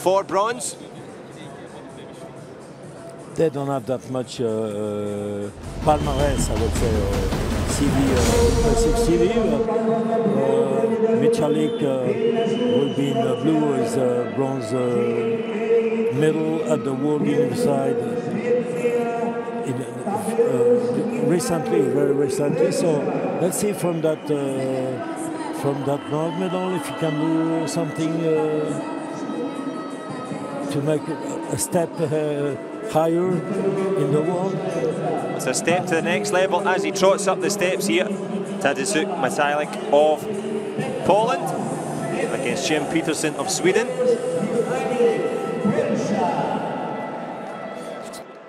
for bronze. They don't have that much palmarès, I would say, impressive CV. MICHALIK will be in blue as bronze medal at the World Universiade recently, very recently. So let's see from that bronze medal if he can do something to make a step higher in the world. It's a step to the next level as he trots up the steps here. Tashkent MICHALIK of Poland against PETERSSON of Sweden.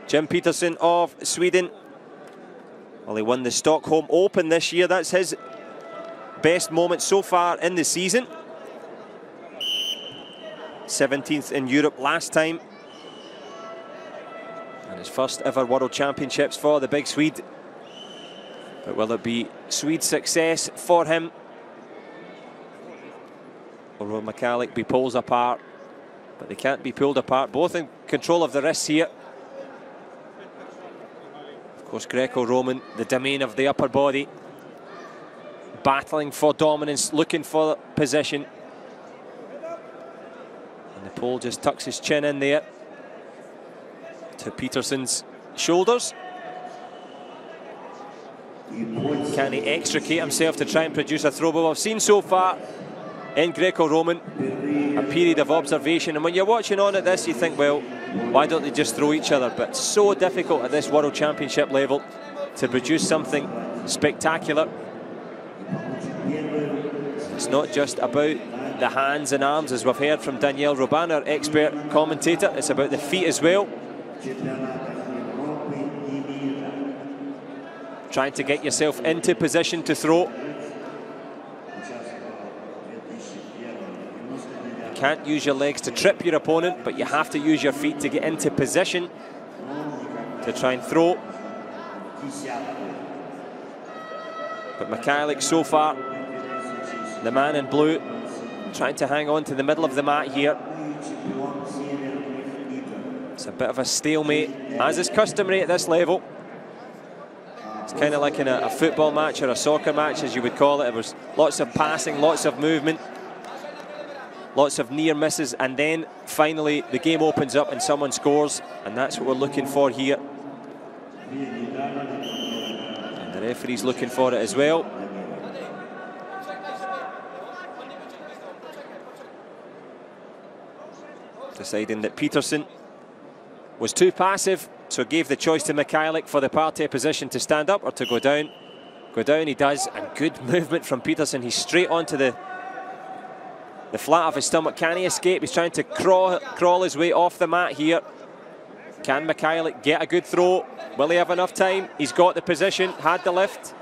PETERSSON of Sweden, well, he won the Stockholm Open this year. That's his best moment so far in the season. 17th in Europe last time. And his first ever World Championships for the big Swede. But will it be Swede success for him? Or will MICHALIK be poles apart? But they can't be pulled apart. Both in control of the wrists here. Of course, Greco-Roman, the domain of the upper body. Battling for dominance, looking for position. And the Pole just tucks his chin in there to PETERSSON's shoulders. Can he extricate himself to try and produce a throw? But we've seen so far in Greco-Roman a period of observation, and when you're watching on at this you think, well, why don't they just throw each other? But it's so difficult at this World Championship level to produce something spectacular. It's not just about the hands and arms, as we've heard from Daniel Robin, our expert commentator. It's about the feet as well. Trying to get yourself into position to throw. You can't use your legs to trip your opponent, but you have to use your feet to get into position to try and throw. But MICHALIK so far, the man in blue, trying to hang on to the middle of the mat here. It's a bit of a stalemate, as is customary at this level. It's kind of like in a football match or a soccer match, as you would call it. There was lots of passing, lots of movement, lots of near misses, and then finally the game opens up and someone scores, and that's what we're looking for here. And the referee's looking for it as well. Deciding that PETERSSON was too passive, so gave the choice to MICHALIK for the parterre position to stand up or to go down. Go down he does, and good movement from PETERSSON. He's straight onto the flat of his stomach. Can he escape? He's trying to crawl his way off the mat here. Can MICHALIK get a good throw? Will he have enough time? He's got the position, had the lift.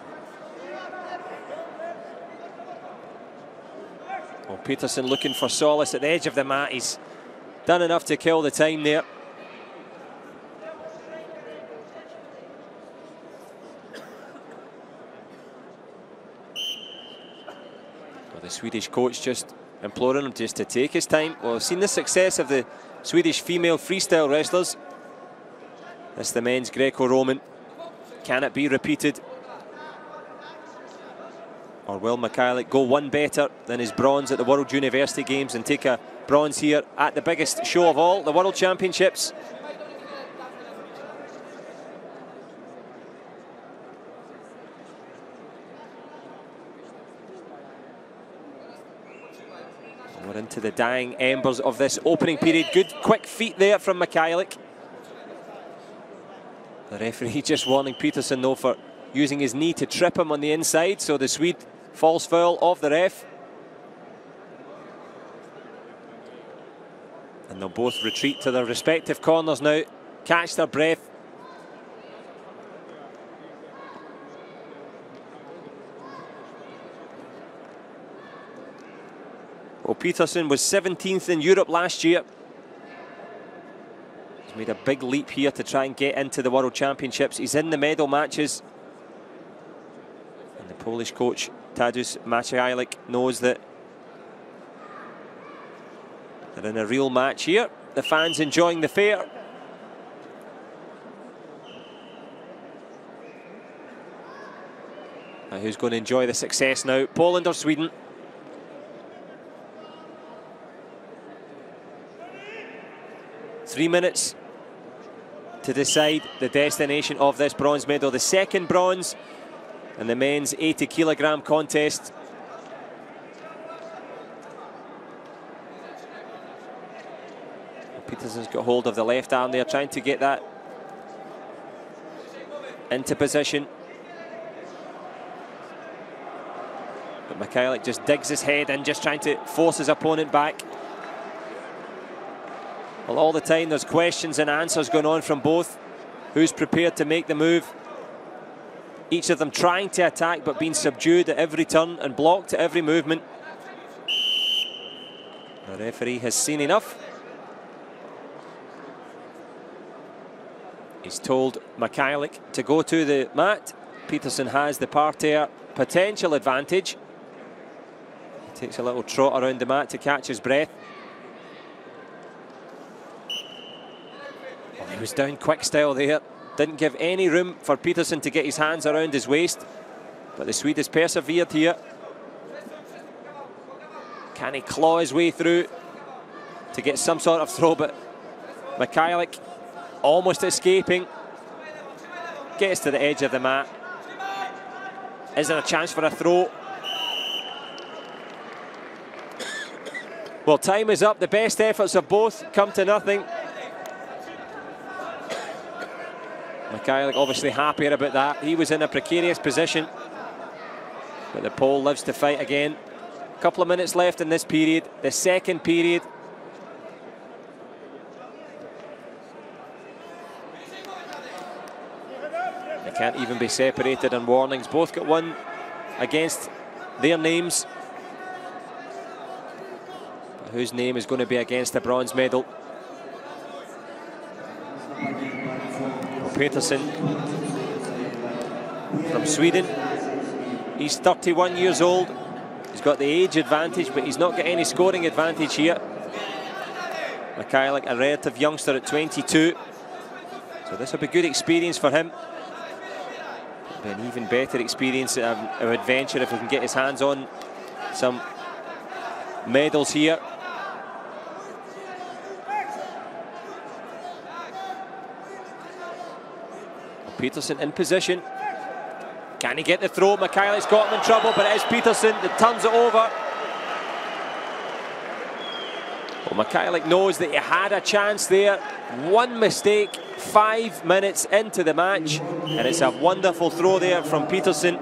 Well, PETERSSON looking for solace at the edge of the mat. He's done enough to kill the time there. Well, the Swedish coach just imploring him just to take his time. Well, we've seen the success of the Swedish female freestyle wrestlers. This is the men's Greco-Roman. Can it be repeated? Or will MICHALIK go one better than his bronze at the World University Games and take a bronze here at the biggest show of all, the World Championships? We're into the dying embers of this opening period. Good quick feet there from MICHALIK. The referee just warning PETERSSON though for using his knee to trip him on the inside, so the Swede falls foul of the ref. And they'll both retreat to their respective corners now, catch their breath. Well, PETERSSON was 17th in Europe last year. He's made a big leap here to try and get into the World Championships. He's in the medal matches. And the Polish coach, Tadeusz MICHALIK, knows that They're in a real match here. The fans enjoying the fair. Now who's going to enjoy the success now? Poland or Sweden? Three minutes to decide the destination of this bronze medal. The second bronze in the men's 80-kilogram contest. Petersson's got hold of the left arm there, trying to get that into position. But MICHALIK just digs his head in, just trying to force his opponent back. Well, all the time there's questions and answers going on from both. Who's prepared to make the move? Each of them trying to attack but being subdued at every turn and blocked at every movement. The referee has seen enough. He's told MICHALIK to go to the mat. Petersson has the parterre potential advantage. He takes a little trot around the mat to catch his breath. Well, he was down quick style there. Didn't give any room for Petersson to get his hands around his waist. But the Swede has persevered here. Can he claw his way through to get some sort of throw? But MICHALIK almost escaping. Gets to the edge of the mat. Is there a chance for a throw? Well, time is up. The best efforts of both come to nothing. MICHALIK obviously happier about that. He was in a precarious position. But the Pole lives to fight again. A couple of minutes left in this period. The second period. They can't even be separated on warnings. Both got one against their names. But whose name is going to be against the bronze medal? Well, Petersson from Sweden. He's 31 years old. He's got the age advantage, but he's not got any scoring advantage here. MICHALIK, a relative youngster at 22. So this will be good experience for him. It'll be an even better experience of adventure if he can get his hands on some medals here. Petersson in position. Can he get the throw? MICHALIK's got him in trouble, but it is Petersson that turns it over. Well, MICHALIK knows that he had a chance there. One mistake, 5 minutes into the match, and it's a wonderful throw there from Petersson.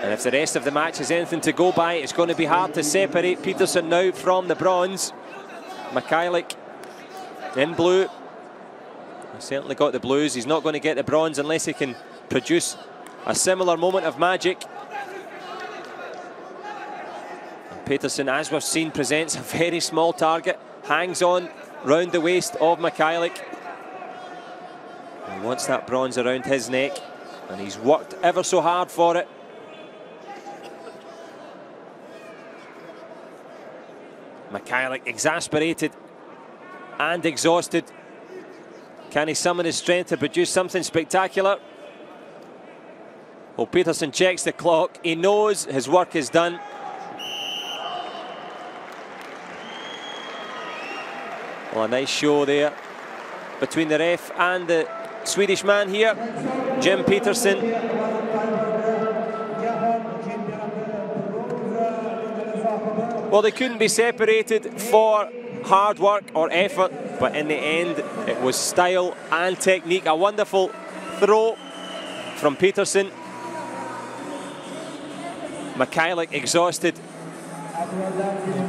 And if the rest of the match is anything to go by, it's going to be hard to separate Petersson now from the bronze. MICHALIK in blue. He's certainly got the blues. He's not going to get the bronze unless he can produce a similar moment of magic. And Petersson, as we've seen, presents a very small target. Hangs on round the waist of MICHALIK. He wants that bronze around his neck, and he's worked ever so hard for it. MICHALIK exasperated and exhausted. Can he summon his strength to produce something spectacular? Well, Petersson checks the clock. He knows his work is done. Well, a nice show there between the ref and the Swedish man here, Jim Petersson. Well, they couldn't be separated for hard work or effort, but in the end it was style and technique. A wonderful throw from Petersson. MICHALIK exhausted.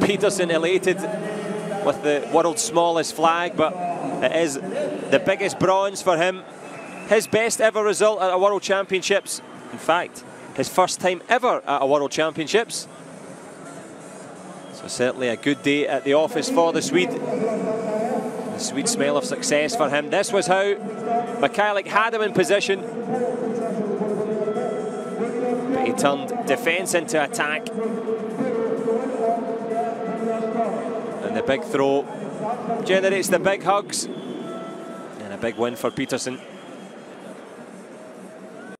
Petersson elated with the world's smallest flag, but it is the biggest bronze for him. His best ever result at a World Championships. In fact, his first time ever at a World Championships. So certainly a good day at the office for the Swede. The sweet smell of success for him. This was how MICHALIK had him in position. But he turned defence into attack. And the big throw generates the big hugs. And a big win for PETERSSON.